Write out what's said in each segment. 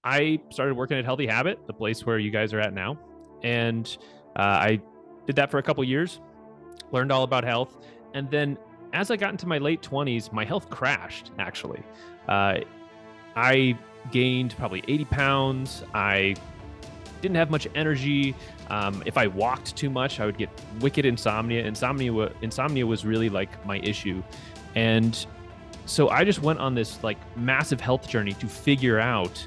I started working at Healthy Habit, the place where you guys are at now. And I did that for a couple years, learned all about health. And then as I got into my late 20s, my health crashed, actually. I gained probably 80 pounds. I didn't have much energy. If I walked too much, I would get wicked insomnia. Insomnia was really like my issue. And so I just went on this like massive health journey to figure out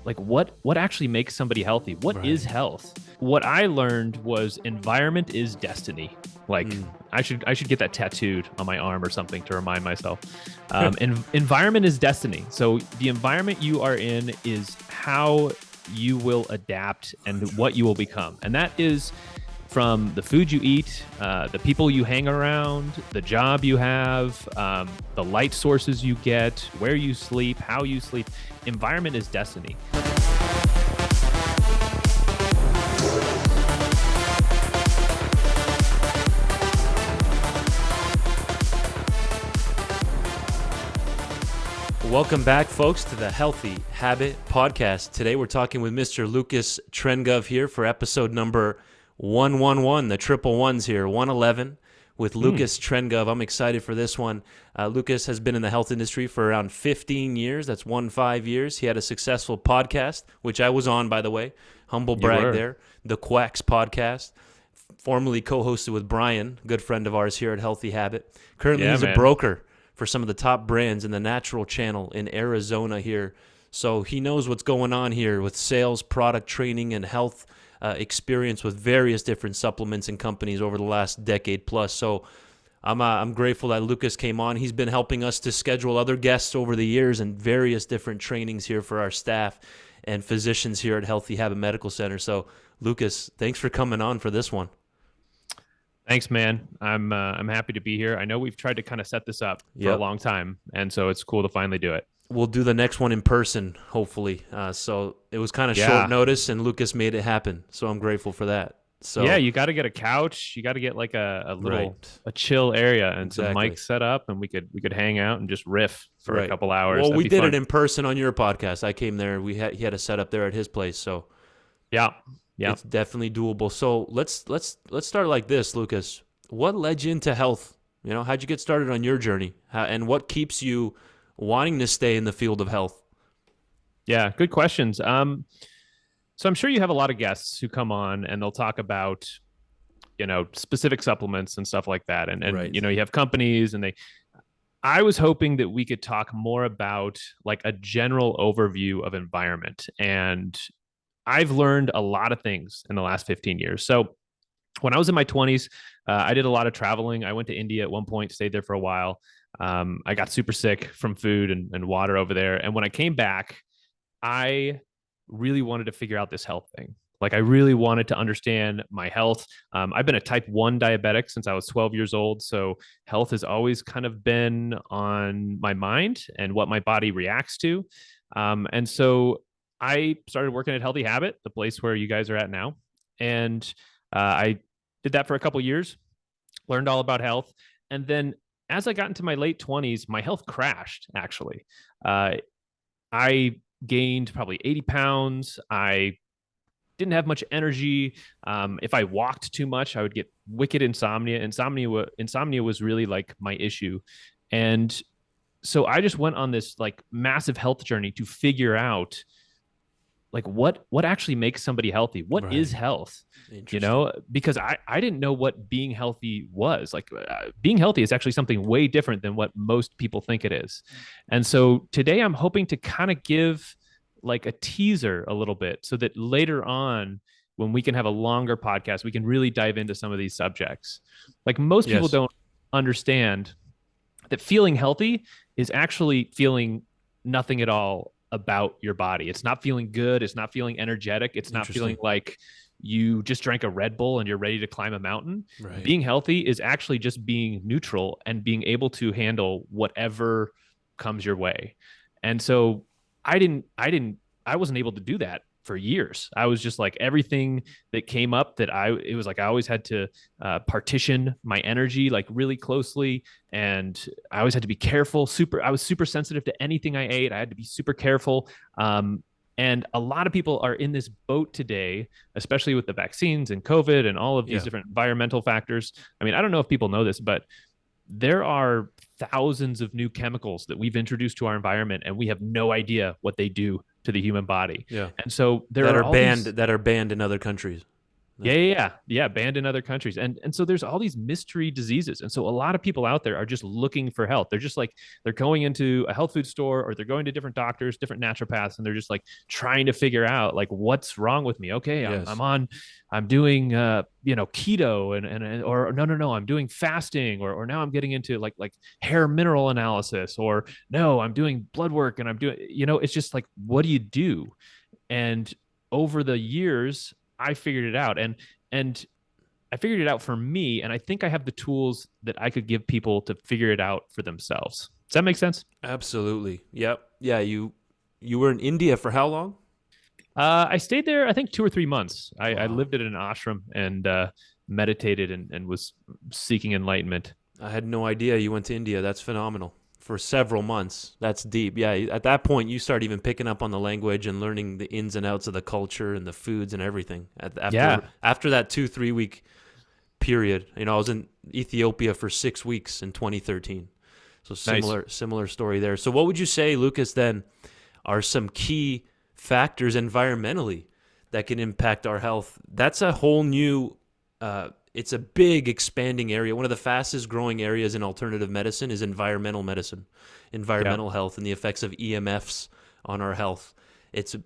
like what actually makes somebody healthy. What is health? What I learned was environment is destiny. Like I should get that tattooed on my arm or something to remind myself. Environment is destiny. So the environment you are in is how you will adapt and what you will become. And that is from the food you eat, the people you hang around, the job you have, the light sources you get, where you sleep, how you sleep. Environment is destiny. Welcome back, folks, to the Healthy Habit Podcast. Today we're talking with Mr. Lucas Trengove here for episode number 111, the triple ones here, 111 with Lucas Trengove. I'm excited for this one. Lucas has been in the health industry for around 15 years. That's 15 years. He had a successful podcast, which I was on, by the way. Humble brag there. The Quax Podcast, formerly co-hosted with Brian, good friend of ours here at Healthy Habit. Currently, he's a broker for some of the top brands in the natural channel in Arizona here. So he knows what's going on here with sales, product training, and health experience with various different supplements and companies over the last decade plus. So I'm grateful that Lucas came on. He's been helping us to schedule other guests over the years and various different trainings here for our staff and physicians here at Healthy Habit Medical Center. So Lucas, thanks for coming on for this one. Thanks, man. I'm happy to be here. I know we've tried to kind of set this up for a long time, and so it's cool to finally do it. We'll do the next one in person, hopefully. So it was kind of short notice, and Lucas made it happen. So I'm grateful for that. So yeah, you got to get a couch. You got to get like a little a chill area and some mics set up, and we could hang out and just riff for a couple hours. Well, we did it in person on your podcast. I came there. He had a setup there at his place. So yeah. It's definitely doable. So let's start like this, Lucas. What led you into health? You know, how'd you get started on your journey? And what keeps you wanting to stay in the field of health? Yeah, good questions. So I'm sure you have a lot of guests who come on and they'll talk about, you know, specific supplements and stuff like that. And you know, you have companies and I was hoping that we could talk more about like a general overview of environment. And I've learned a lot of things in the last 15 years. So when I was in my 20s, I did a lot of traveling. I went to India at one point, stayed there for a while. I got super sick from food and water over there. And when I came back, I really wanted to figure out this health thing. Like I really wanted to understand my health. I've been a type 1 diabetic since I was 12 years old. So health has always kind of been on my mind and what my body reacts to. And so I started working at Healthy Habit, the place where you guys are at now. And I did that for a couple years, learned all about health. And then as I got into my late 20s, my health crashed, actually. I gained probably 80 pounds. I didn't have much energy. If I walked too much, I would get wicked insomnia. Insomnia was really like my issue. And so I just went on this like massive health journey to figure out like what actually makes somebody healthy? What is health? You know, because I didn't know what being healthy was. Like being healthy is actually something way different than what most people think it is. And so today I'm hoping to kind of give like a teaser a little bit so that later on when we can have a longer podcast, we can really dive into some of these subjects. Like most people don't understand that feeling healthy is actually feeling nothing at all about your body. It's not feeling good. It's not feeling energetic. It's not feeling like you just drank a Red Bull and you're ready to climb a mountain. Being healthy is actually just being neutral and being able to handle whatever comes your way. And so I wasn't able to do that for years. I was just like everything that came up it was like I always had to partition my energy like really closely, and I always had to be careful. I was super sensitive to anything I ate. I had to be super careful. And a lot of people are in this boat today, especially with the vaccines and COVID and all of these different environmental factors. I mean, I don't know if people know this, but there are thousands of new chemicals that we've introduced to our environment, and we have no idea what they do to the human body. Yeah. And so there that are banned in other countries. Yeah, banned in other countries. And so there's all these mystery diseases. And so a lot of people out there are just looking for help. They're just like, they're going into a health food store, or they're going to different doctors, different naturopaths, and they're just like trying to figure out like, what's wrong with me? Okay, I'm doing keto or no, I'm doing fasting, or now I'm getting into like hair mineral analysis, or no, I'm doing blood work, and I'm doing, it's just like, what do you do? And over the years, I figured it out, and I figured it out for me, and I think I have the tools that I could give people to figure it out for themselves. Does that make sense? Absolutely. Yep. Yeah. You were in India for how long? I stayed there, I think 2 or 3 months. I lived at an ashram and meditated and was seeking enlightenment. I had no idea you went to India. That's phenomenal. For several months. That's deep. Yeah. At that point, you start even picking up on the language and learning the ins and outs of the culture and the foods and everything. After that 2-3 week period, I was in Ethiopia for 6 weeks in 2013. So similar story there. So what would you say, Lucas, then are some key factors environmentally that can impact our health? That's a whole new, it's a big expanding area. One of the fastest growing areas in alternative medicine is environmental medicine, environmental health, and the effects of EMFs on our health. It's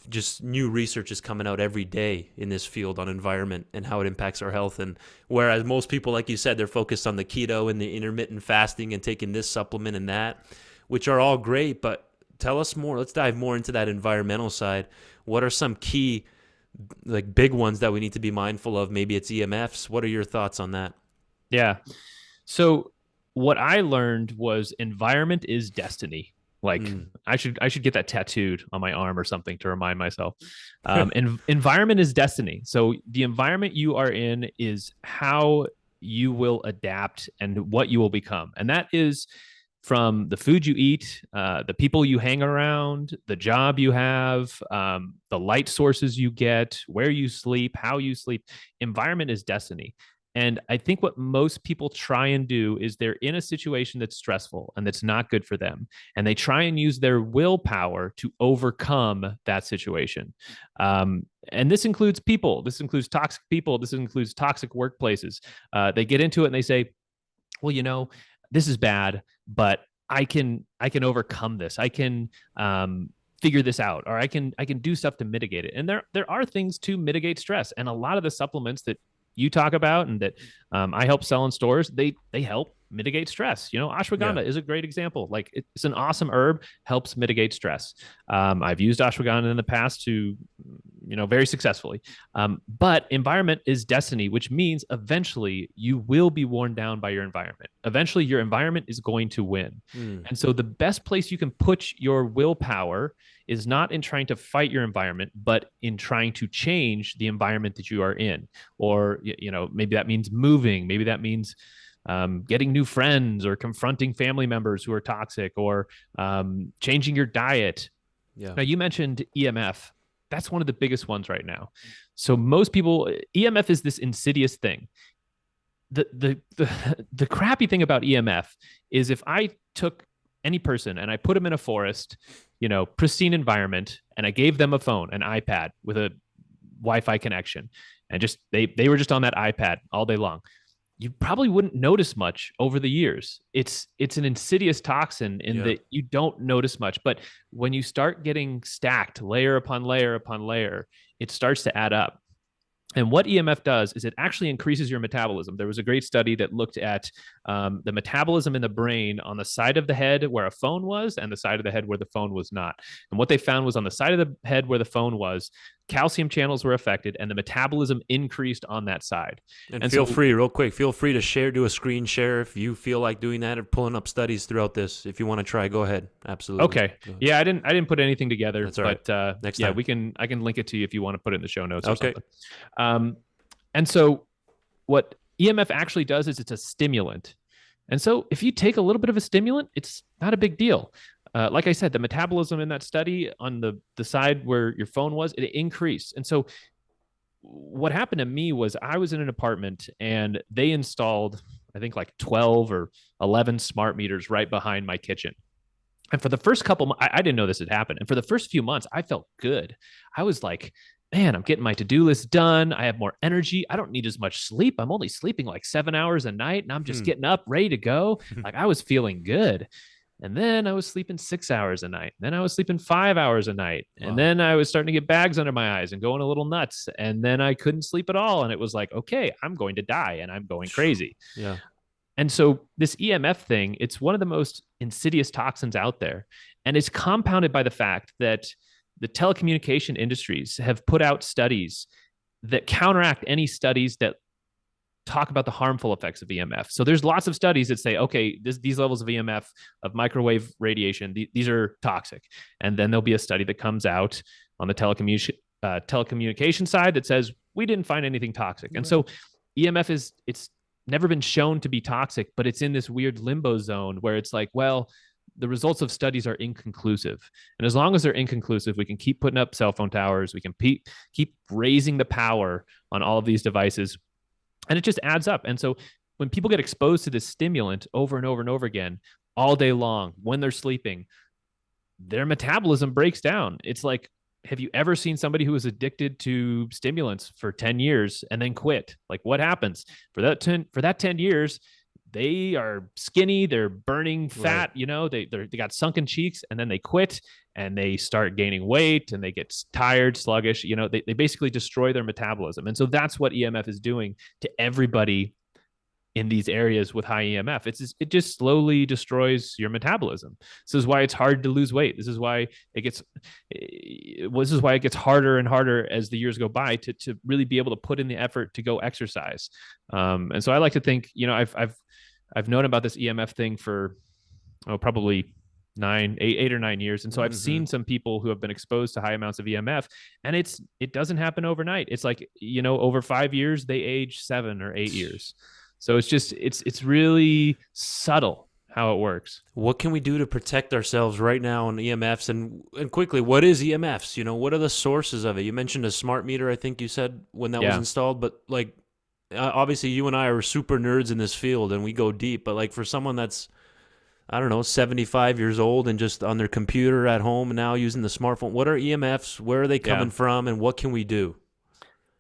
just new research is coming out every day in this field on environment and how it impacts our health. And whereas most people, like you said, they're focused on the keto and the intermittent fasting and taking this supplement and that, which are all great, but tell us more. Let's dive more into that environmental side. What are some key big ones that we need to be mindful of? Maybe it's EMFs. What are your thoughts on that? Yeah. So what I learned was environment is destiny. I should get that tattooed on my arm or something to remind myself. Environment is destiny. So the environment you are in is how you will adapt and what you will become. And that is from the food you eat, the people you hang around, the job you have, the light sources you get, where you sleep, how you sleep. Environment is destiny. And I think what most people try and do is they're in a situation that's stressful and that's not good for them. And they try and use their willpower to overcome that situation. And this includes people. This includes toxic people. This includes toxic workplaces. They get into it and they say, well, this is bad, but I can overcome this. I can figure this out, or I can do stuff to mitigate it. And there are things to mitigate stress. And a lot of the supplements that you talk about and that I help sell in stores, they help mitigate stress. Ashwagandha is a great example. Like, it's an awesome herb, helps mitigate stress. I've used ashwagandha in the past to, very successfully. But environment is destiny, which means eventually you will be worn down by your environment. Eventually your environment is going to win. And so the best place you can put your willpower is not in trying to fight your environment, but in trying to change the environment that you are in. Or, maybe that means moving. Maybe that means getting new friends, or confronting family members who are toxic, or changing your diet. Yeah. Now, you mentioned EMF. That's one of the biggest ones right now. So most people, EMF is this insidious thing. The crappy thing about EMF is if I took any person and I put them in a forest, pristine environment, and I gave them a phone, an iPad with a Wi-Fi connection, and just they were just on that iPad all day long, you probably wouldn't notice much over the years. It's an insidious toxin in that you don't notice much. But when you start getting stacked layer upon layer upon layer, it starts to add up. And what EMF does is it actually increases your metabolism. There was a great study that looked at the metabolism in the brain on the side of the head where a phone was and the side of the head where the phone was not. And what they found was on the side of the head where the phone was, calcium channels were affected and the metabolism increased on that side. And feel free to share, do a screen share if you feel like doing that, or pulling up studies throughout this. If you want to try, go ahead. Absolutely. Okay. Yeah, I didn't put anything together. That's all right. But next time. I can link it to you if you want to put it in the show notes. Okay. Or something. And so what EMF actually does is it's a stimulant. And so if you take a little bit of a stimulant, it's not a big deal. like I said, the metabolism in that study on the side where your phone was, it increased. And so what happened to me was I was in an apartment and they installed, I think, like 12 or 11 smart meters right behind my kitchen. And for the first couple, I didn't know this had happened. And for the first few months, I felt good. I was like, man, I'm getting my to-do list done. I have more energy. I don't need as much sleep. I'm only sleeping like 7 hours a night and I'm just getting up ready to go. Like I was feeling good. And then I was sleeping 6 hours a night. Then I was sleeping 5 hours a night. And Wow. then I was starting to get bags under my eyes and going a little nuts. And then I couldn't sleep at all. And it was like, okay, I'm going to die and I'm going crazy. Yeah. And so this EMF thing, it's one of the most insidious toxins out there. And it's compounded by the fact that the telecommunication industries have put out studies that counteract any studies that talk about the harmful effects of EMF. So there's lots of studies that say, okay, these levels of EMF, of microwave radiation, these are toxic. And then there'll be a study that comes out on the telecommunication side that says, we didn't find anything toxic. And so EMF it's never been shown to be toxic, but it's in this weird limbo zone where it's like, well, the results of studies are inconclusive. And as long as they're inconclusive, we can keep putting up cell phone towers. We can keep raising the power on all of these devices. And it just adds up. And so when people get exposed to this stimulant over and over and over again, all day long, when they're sleeping, their metabolism breaks down. It's like, have you ever seen somebody who was addicted to stimulants for 10 years and then quit? Like what happens for that 10 years? They are skinny, they're burning fat, right. They got sunken cheeks, and then they quit and they start gaining weight and they get tired, sluggish, they basically destroy their metabolism. And so that's what EMF is doing to everybody in these areas with high EMF. It just slowly destroys your metabolism. This is why it's hard to lose weight. This is why it gets harder and harder as the years go by to really be able to put in the effort to go exercise. And so I like to think, I've known about this EMF thing for probably 8 or 9 years. And so I've seen some people who have been exposed to high amounts of EMF, and it doesn't happen overnight. It's like, over 5 years, they age 7 or 8 years. So it's really subtle how it works. What can we do to protect ourselves right now on EMFs? And quickly, what is EMFs? What are the sources of it? You mentioned a smart meter, I think you said, when that was installed. But like, obviously you and I are super nerds in this field and we go deep. But like for someone that's, I don't know, 75 years old and just on their computer at home and now using the smartphone, what are EMFs? Where are they coming from? And what can we do?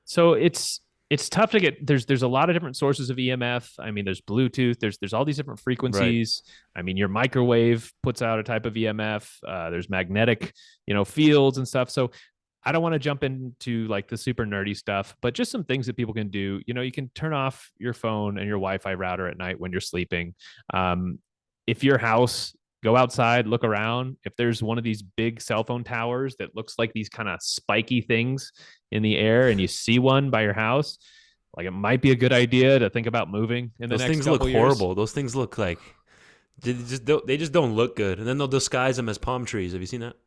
So it's tough to get. There's a lot of different sources of EMF. I mean, there's Bluetooth. There's all these different frequencies. Right. I mean, your microwave puts out a type of EMF. There's magnetic, fields and stuff. So I don't want to jump into like the super nerdy stuff, but just some things that people can do. You can turn off your phone and your Wi-Fi router at night when you're sleeping. If your house, go outside, look around. If there's one of these big cell phone towers that looks like these kind of spiky things in the air and you see one by your house, like it might be a good idea to think about moving in the next couple years. Those things look horrible. Those things look like they just don't look good. And then they'll disguise them as palm trees. Have you seen that?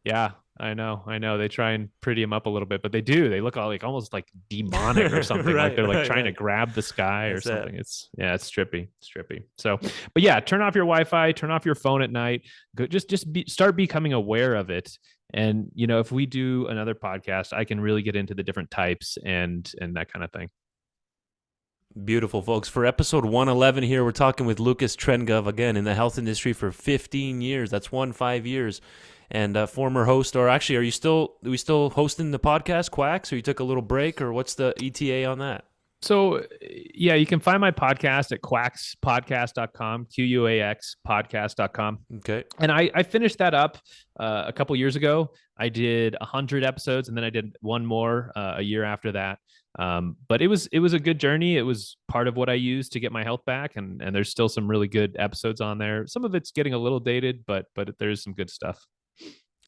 Yeah, I know. They try and pretty them up a little bit, but they do. They look all like almost like demonic or something. Right, like they're like trying to grab the sky or something. It's trippy. It's trippy. So, but yeah, turn off your Wi-Fi, turn off your phone at night. Start becoming aware of it. And if we do another podcast, I can really get into the different types and that kind of thing. Beautiful, folks. For episode 111 here, we're talking with Lucas Trengove, again, in the health industry for 15 years. That's 5 years. And former host, or actually, are we still hosting the podcast, Quax, or you took a little break, or what's the ETA on that? So, yeah, you can find my podcast at quaxpodcast.com, QUAX podcast.com. Okay. And I finished that up a couple years ago. I did 100 episodes, and then I did one more a year after that. But it was a good journey. It was part of what I used to get my health back, and there's still some really good episodes on there. Some of it's getting a little dated, but there's some good stuff.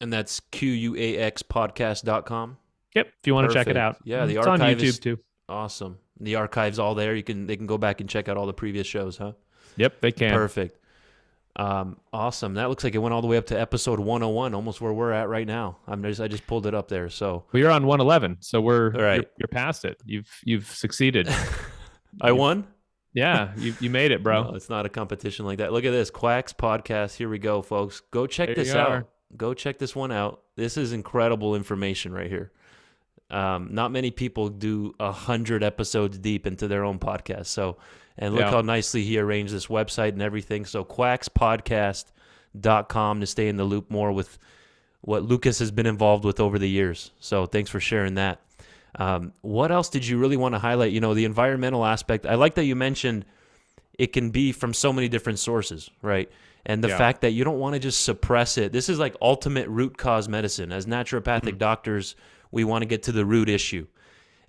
And that's QUAXpodcast.com. Yep, if you want to check it out. Yeah, it's on YouTube too. Awesome. The archive's all there. They can go back and check out all the previous shows, huh? Yep, they can. Perfect. Awesome. That looks like it went all the way up to episode 101, almost where we're at right now. I just pulled it up there. So you're on 111, so you're past it. You've succeeded. I won? Yeah, you made it, bro. No, it's not a competition like that. Look at this Quax Podcast. Here we go, folks. Go check this out. Go check this one out. This is incredible information right here. Not many people do 100 episodes deep into their own podcast. So, and look how nicely he arranged this website and everything. So quaxpodcast.com to stay in the loop more with what Lucas has been involved with over the years. So thanks for sharing that. What else did you really want to highlight? You know, the environmental aspect. I like that you mentioned it can be from so many different sources, right? And the fact that you don't want to just suppress it. This is like ultimate root cause medicine. As naturopathic doctors, we want to get to the root issue.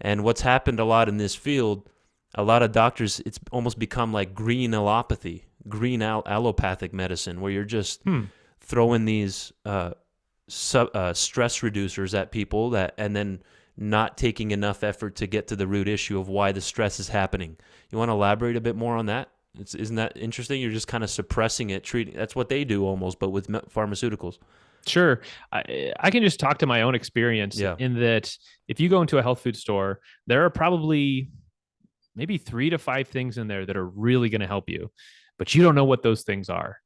And what's happened a lot in this field, a lot of doctors, it's almost become like green allopathy, green allopathic medicine, where you're just throwing these stress reducers at people and then not taking enough effort to get to the root issue of why the stress is happening. You want to elaborate a bit more on that? Isn't that interesting? You're just kind of suppressing it, treating. That's what they do almost, but with pharmaceuticals. Sure. I can just talk to my own experience in that if you go into a health food store, there are probably maybe 3 to 5 things in there that are really going to help you, but you don't know what those things are.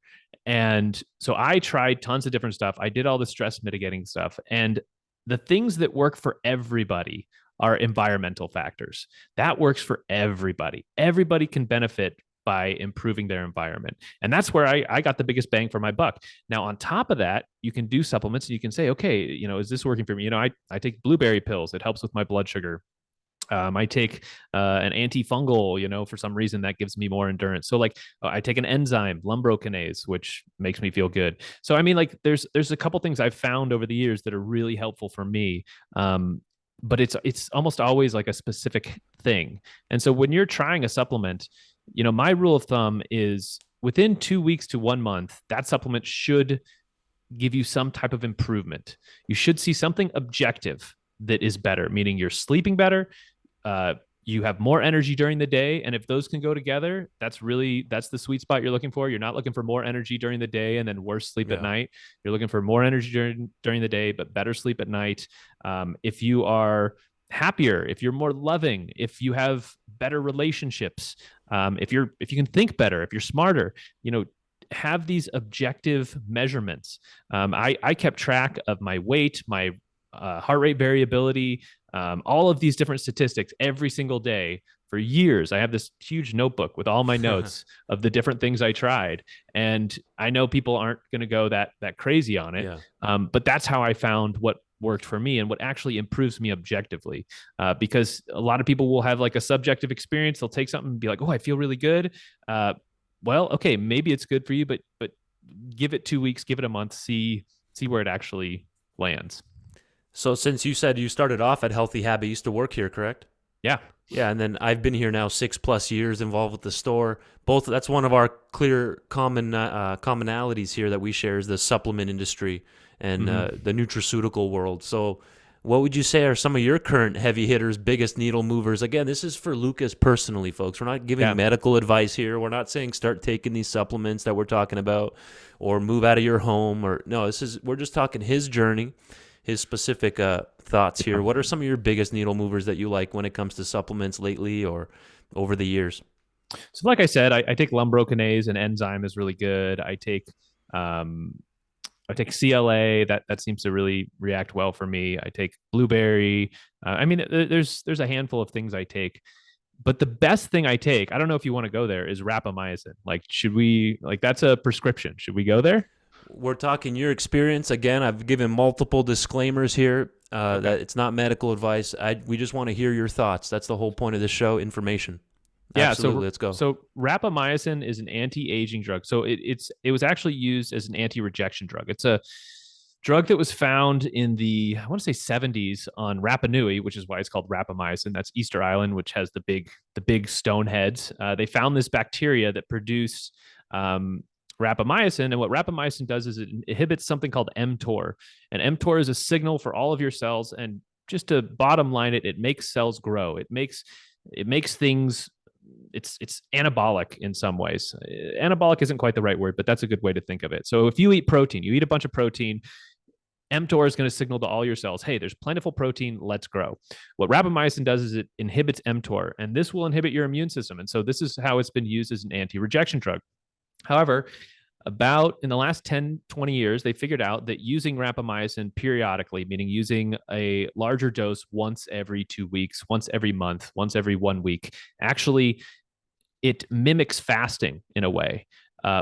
And so I tried tons of different stuff. I did all the stress mitigating stuff, and the things that work for everybody are environmental factors. That works for everybody. Everybody can benefit by improving their environment. And that's where I got the biggest bang for my buck. Now, on top of that, you can do supplements and you can say, okay, you know, is this working for me? You know, I take blueberry pills. It helps with my blood sugar. I take an antifungal, you know, for some reason that gives me more endurance. So like I take an enzyme, lumbrokinase, which makes me feel good. So, I mean, like there's a couple things I've found over the years that are really helpful for me. But it's almost always like a specific thing. And so when you're trying a supplement, you know, my rule of thumb is within 2 weeks to 1 month, that supplement should give you some type of improvement. You should see something objective that is better, meaning you're sleeping better. You have more energy during the day. And if those can go together, that's the sweet spot you're looking for. You're not looking for more energy during the day and then worse sleep at night. You're looking for more energy during the day, but better sleep at night. If you are happier, if you're more loving, if you have better relationships, if you can think better, if you're smarter, you know, have these objective measurements. I kept track of my weight, my heart rate variability, all of these different statistics every single day for years. I have this huge notebook with all my notes of the different things I tried. And I know people aren't going to go that crazy on it. But that's how I found what worked for me and what actually improves me objectively. Because a lot of people will have like a subjective experience. They'll take something and be like, oh, I feel really good. Well, okay, maybe it's good for you, but give it 2 weeks, give it a month, see where it actually lands. So since you said you started off at Healthy Habit, you used to work here, correct? Yeah. Yeah, and then I've been here now 6+ years involved with the store. That's one of our clear commonalities here that we share is the supplement industry and the nutraceutical world. So what would you say are some of your current heavy hitters, biggest needle movers? Again, this is for Lucas personally, folks. We're not giving medical advice here. We're not saying start taking these supplements that we're talking about or move out of your home. We're just talking his journey, his specific thoughts here. What are some of your biggest needle movers that you like when it comes to supplements lately or over the years? So like I said, I take lumbrokinase, an enzyme is really good. I take CLA, that seems to really react well for me. I take blueberry. I mean, there's a handful of things I take, but the best thing I take, I don't know if you want to go there, is rapamycin. Like, that's a prescription. Should we go there? We're talking your experience. Again, I've given multiple disclaimers here that it's not medical advice. We just want to hear your thoughts. That's the whole point of this show, information. Yeah, absolutely. Let's go. So rapamycin is an anti-aging drug. So it was actually used as an anti-rejection drug. It's a drug that was found in the, I want to say 70s on Rapa Nui, which is why it's called rapamycin. That's Easter Island, which has the big stone heads. They found this bacteria that produced rapamycin, and what rapamycin does is it inhibits something called mTOR, and mTOR is a signal for all of your cells. And just to bottom line it makes cells grow. It makes things. It's anabolic in some ways. Anabolic isn't quite the right word, but that's a good way to think of it. So if you eat protein, you eat a bunch of protein, mTOR is going to signal to all your cells, hey, there's plentiful protein, let's grow. What rapamycin does is it inhibits mTOR, and this will inhibit your immune system. And so this is how it's been used as an anti-rejection drug. However, about in the last 10, 20 years, they figured out that using rapamycin periodically, meaning using a larger dose once every 2 weeks, once every month, once every 1 week, actually it mimics fasting in a way.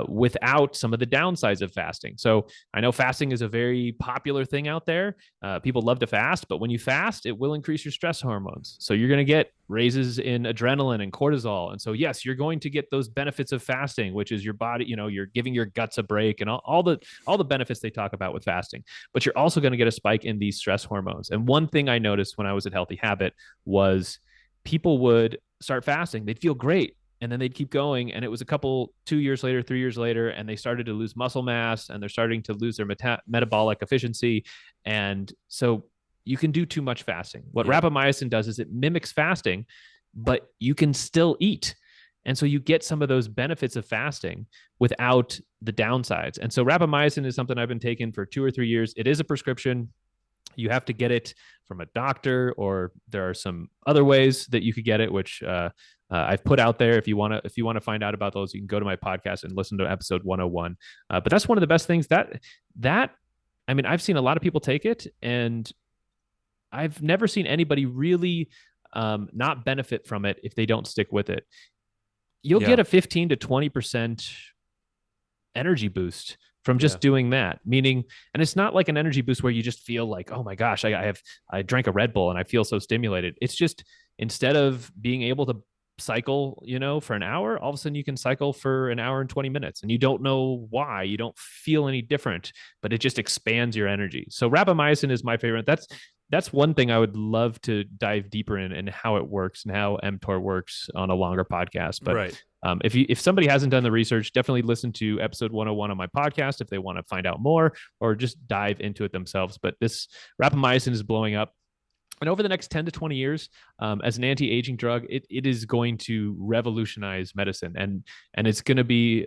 Without some of the downsides of fasting. So I know fasting is a very popular thing out there. People love to fast, but when you fast, it will increase your stress hormones. So you're going to get raises in adrenaline and cortisol. And so, yes, you're going to get those benefits of fasting, which is your body, you're giving your guts a break and all the benefits they talk about with fasting. But you're also going to get a spike in these stress hormones. And one thing I noticed when I was at Healthy Habit was people would start fasting. They'd feel great. And then they'd keep going. And it was 2 years later, 3 years later, and they started to lose muscle mass and they're starting to lose their metabolic efficiency. And so you can do too much fasting. What rapamycin does is it mimics fasting, but you can still eat. And so you get some of those benefits of fasting without the downsides. And so rapamycin is something I've been taking for 2 or 3 years. It is a prescription. You have to get it from a doctor, or there are some other ways that you could get it, which I've put out there. If you want to find out about those, you can go to my podcast and listen to episode 101. But that's one of the best things I've seen a lot of people take it, and I've never seen anybody really not benefit from it if they don't stick with it. You'll get a 15 to 20% energy boost from just doing that, meaning, and it's not like an energy boost where you just feel like, oh my gosh, I drank a Red Bull and I feel so stimulated. It's just, instead of being able to cycle, for an hour, all of a sudden you can cycle for an hour and 20 minutes and you don't know why. You don't feel any different, but it just expands your energy. So rapamycin is my favorite. That's one thing I would love to dive deeper in, and how it works and how mTOR works on a longer podcast. But right. If somebody hasn't done the research, definitely listen to episode 101 on my podcast if they want to find out more, or just dive into it themselves. But this rapamycin is blowing up. And over the next 10 to 20 years, as an anti-aging drug, it is going to revolutionize medicine. And it's going to be,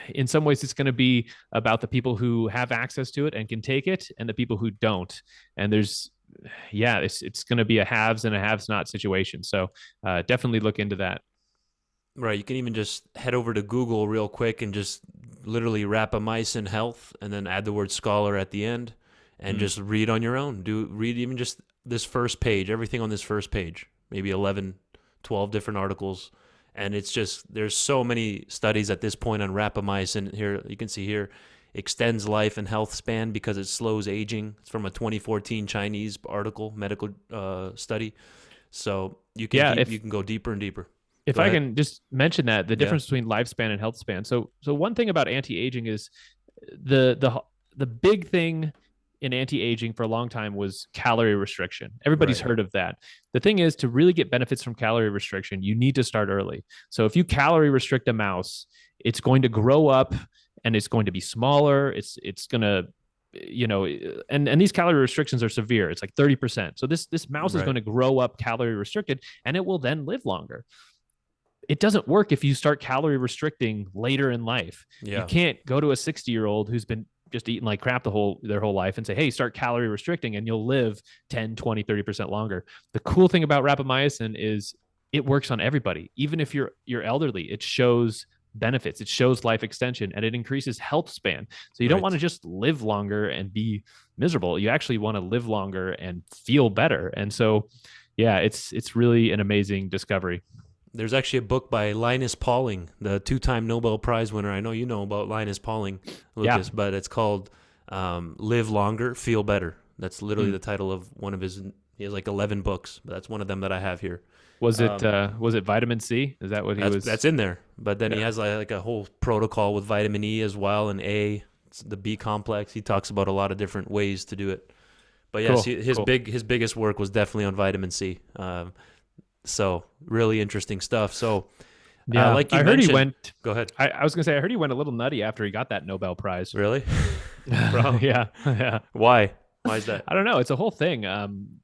in some ways, it's going to be about the people who have access to it and can take it, and the people who don't. And it's going to be a haves and a haves-not situation. So definitely look into that. Right. You can even just head over to Google real quick and just literally rapamycin health, and then add the word scholar at the end, and just read on your own. Read even just this first page, everything on this first page, maybe 11, 12 different articles. And it's just, there's so many studies at this point on rapamycin. Here, you can see here, extends life and health span because it slows aging. It's from a 2014 Chinese article, medical study. So you can you can go deeper and deeper. If I can just mention that, the difference between lifespan and health span. So one thing about anti-aging is the big thing in anti-aging for a long time was calorie restriction. Everybody's heard of that. The thing is, to really get benefits from calorie restriction, you need to start early. So if you calorie restrict a mouse, it's going to grow up and it's going to be smaller. It's going to, and these calorie restrictions are severe. It's like 30%. So this mouse is going to grow up calorie restricted, and it will then live longer. It doesn't work if you start calorie restricting later in life. You can't go to a 60-year-old who's been just eating like crap their whole life and say, hey, start calorie restricting and you'll live 10, 20, 30% longer. The cool thing about rapamycin is it works on everybody. Even if you're elderly, it shows benefits. It shows life extension, and it increases health span. So you don't want to just live longer and be miserable. You actually want to live longer and feel better. And so, it's really an amazing discovery. There's actually a book by Linus Pauling, the 2-time Nobel Prize winner. I know you know about Linus Pauling, Lucas, but it's called Live Longer, Feel Better. That's literally the title of one of his. He has like 11 books, but that's one of them that I have here. Was it vitamin C? Is that what he was? That's in there. But then he has like a whole protocol with vitamin E as well, and A, the B complex. He talks about a lot of different ways to do it. But yes, his biggest work was definitely on vitamin C. So really interesting stuff. So like you mentioned, he went. Go ahead. I was gonna say, I heard he went a little nutty after he got that Nobel Prize. Really? Yeah. Why? Why is that? I don't know. It's a whole thing.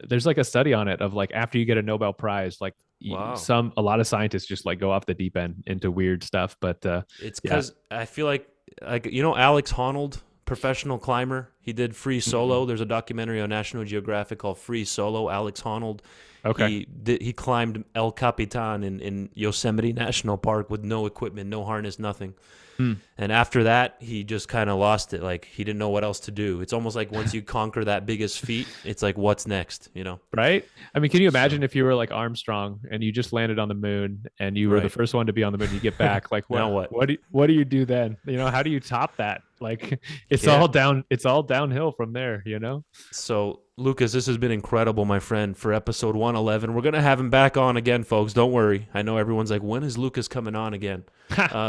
There's like a study on it of like after you get a Nobel Prize, like a lot of scientists just like go off the deep end into weird stuff. But it's because I feel like Alex Honnold, professional climber. He did free solo. There's a documentary on National Geographic called Free Solo. Alex Honnold. Okay. He climbed El Capitan in Yosemite National Park with no equipment, no harness, nothing. And after that, he just kind of lost it. Like, he didn't know what else to do. It's almost like once you conquer that biggest feat, it's like, what's next, you know? Right? I mean, can you imagine if you were like Armstrong and you just landed on the moon and you were the first one to be on the moon, you get back, like, Now what do you do then? You know, how do you top that? Like, it's all downhill from there, you know? So, Lucas, this has been incredible, my friend, for episode 111. We're going to have him back on again, folks. Don't worry. I know everyone's like, when is Lucas coming on again?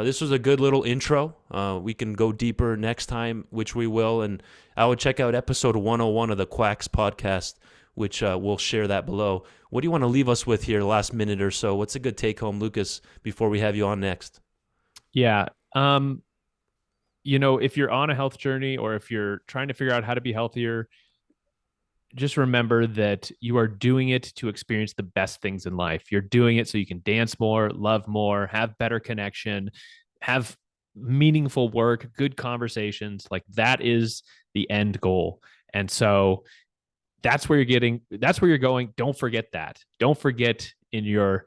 This was a good little intro. We can go deeper next time, which we will. And I would check out episode 101 of the Quax Podcast, which we'll share that below. What do you want to leave us with here, last minute or so? What's a good take-home, Lucas, before we have you on next? Yeah. You know, if you're on a health journey or if you're trying to figure out how to be healthier, just remember that you are doing it to experience the best things in life. You're doing it so you can dance more, love more, have better connection, have meaningful work, good conversations. Like, that is the end goal. And so that's where you're going. Don't forget that. Don't forget in your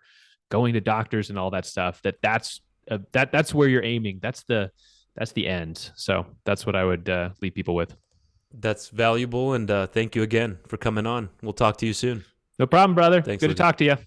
going to doctors and all that stuff, that's where you're aiming. That's the end. So that's what I would leave people with. That's valuable, and thank you again for coming on. We'll talk to you soon. No problem, brother. Thanks, Good to talk to you.